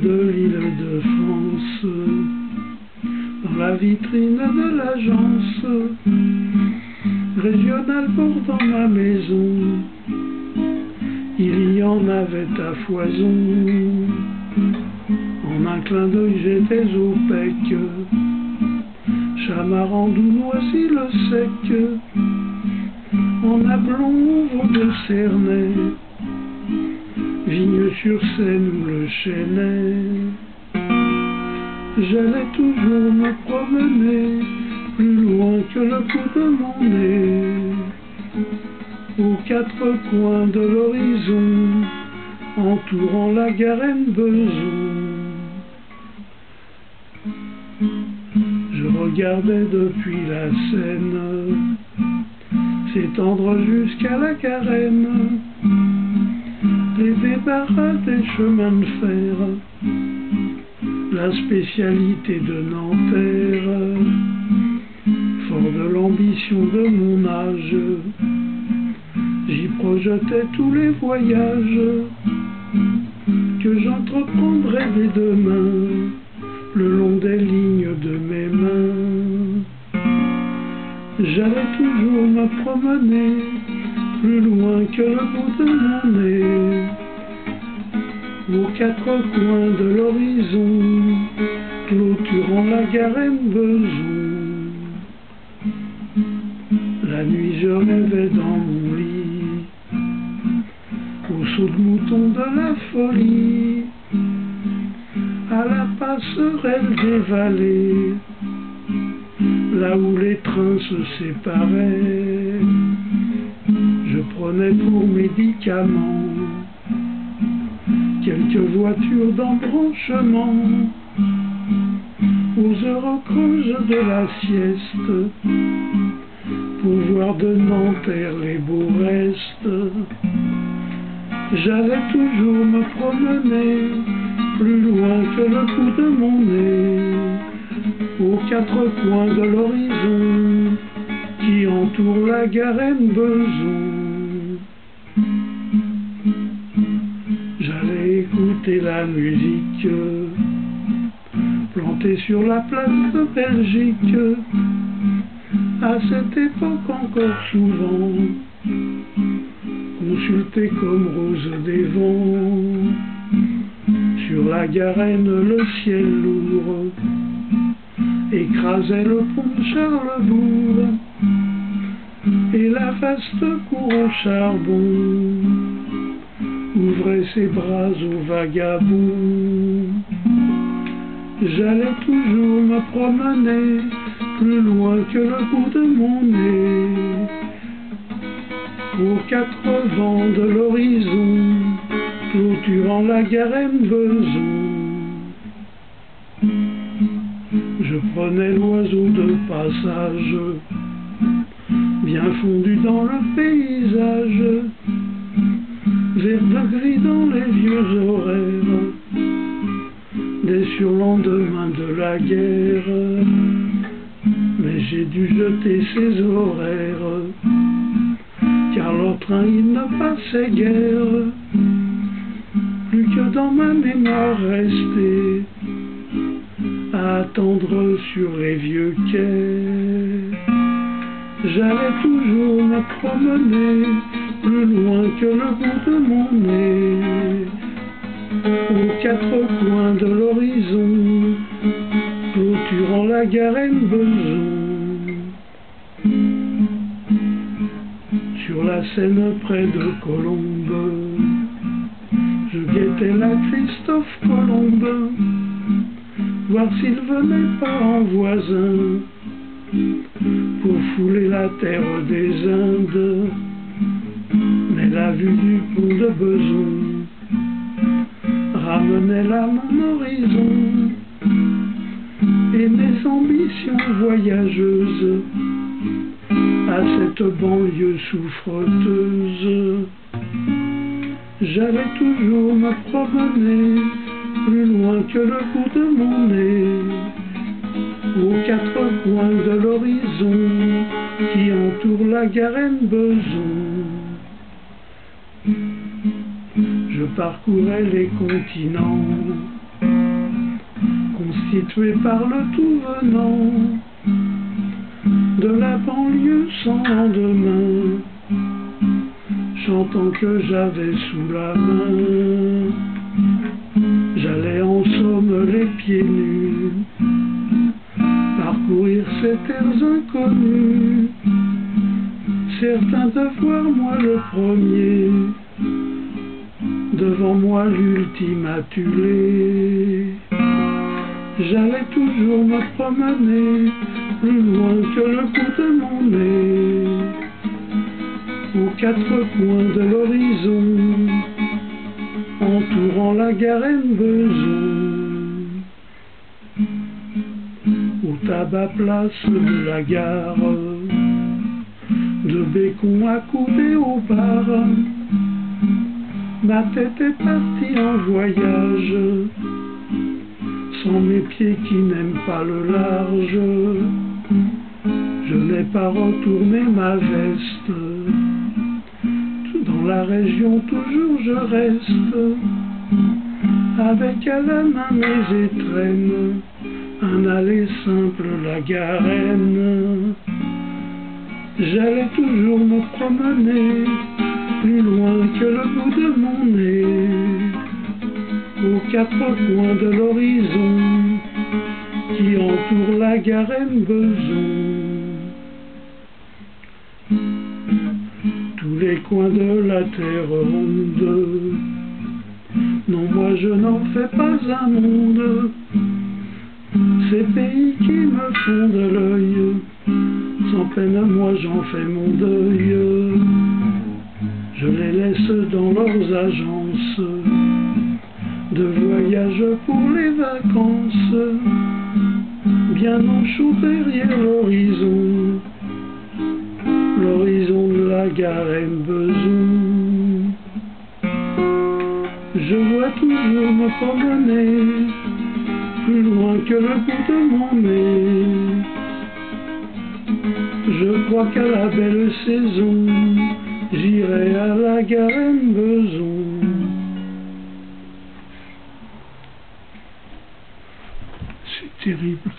de l'île de France, dans la vitrine de l'agence régionale bordant ma maison, il y en avait à foison. En un clin d'œil j'étais au pec, Chamarandou, Noisy le sec, en Ablon, Ouvre de Cernay, Vigne-sur-Seine ou le Chesnay. J'allais toujours me promener plus loin que le bout de mon nez, aux quatre coins de l'horizon, entourant la Garenne-Beson. Je regardais depuis la Seine s'étendre jusqu'à la Garenne, les débarras des chemins de fer, la spécialité de Nanterre. Fort de l'ambition de mon âge, j'y projetais tous les voyages que j'entreprendrais dès demain, le long des lignes de mes mains. J'allais toujours me promener plus loin que le bout de mon nez, aux quatre coins de l'horizon, clôturant la Garenne-Beson. La nuit je rêvais dans mon lit, au saut de mouton de la folie, à la passerelle des vallées, là où les trains se séparaient. Je prenais pour médicament quelques voitures d'embranchement, aux heures creuses de la sieste, pour voir de Nanterre les beaux restes. J'allais toujours me promener plus loin que le bout de mon nez, aux quatre coins de l'horizon qui entoure la Garenne-Beson. J'allais écouter la musique plantée sur la place de Belgique, à cette époque encore souvent consultée comme rose des vents. Sur la Garenne le ciel lourd écrasait le pont de Charlesbourg et la vaste cour au charbon ouvrait ses bras aux vagabonds. J'allais toujours me promener plus loin que le bout de mon nez, aux quatre vents de l'horizon, clôturant la Garenne-Beson. Je prenais l'oiseau de passage, bien fondu dans le paysage, vert de gris dans les vieux horaires des surlendemains de la guerre. Mais j'ai dû jeter ces horaires, car leur train il ne passait guère, plus que dans ma mémoire restée, à attendre sur les vieux quais. J'allais toujours me promener plus loin que le bout de mon nez, aux quatre coins de l'horizon, clôturant la Garenne-Beson. Sur la Seine près de Colombes, je guettais la Christophe Colomb, voir s'il venait pas en voisin pour fouler la terre des Indes. Mais la vue du pont de Beson ramenait là mon horizon et mes ambitions voyageuses à cette banlieue souffreteuse. J'allais toujours me promener plus loin que le bout de mon nez, aux quatre coins de l'horizon qui entoure la Garenne-Beson. Je parcourais les continents constitué par le tout venant de la banlieue sans lendemain, chantant que j'avais sous la main. J'allais en somme les pieds nus parcourir ces terres inconnues, certain de voir moi le premier, devant moi l'ultime atulé. J'allais toujours me promener plus loin que le bout de mon nez, aux quatre coins de l'horizon, entourant la Garenne-Beson, au tabac place de la gare, de Bécon accoudé au bar. Ma tête est partie en voyage, sans mes pieds qui n'aiment pas le large. Je n'ai pas retourné ma veste, dans la région toujours je reste, avec à la main mes étrennes, un aller simple la Garenne. J'allais toujours me promener plus loin que le bout de mon nez, aux quatre coins de l'horizon qui entoure la Garenne-Beson. Tous les coins de la terre ronde, non moi je n'en fais pas un monde. Ces pays qui me font de l'œil, sans peine moi j'en fais mon deuil. Je les laisse dans leurs agences de voyage pour les vacances, bien au chaud derrière l'horizon, l'horizon de la Garenne-Beson. Je vois toujours me promener plus loin que le bout de mon nez. Je crois qu'à la belle saison, j'irai à la Garenne-Beson. C'est terrible.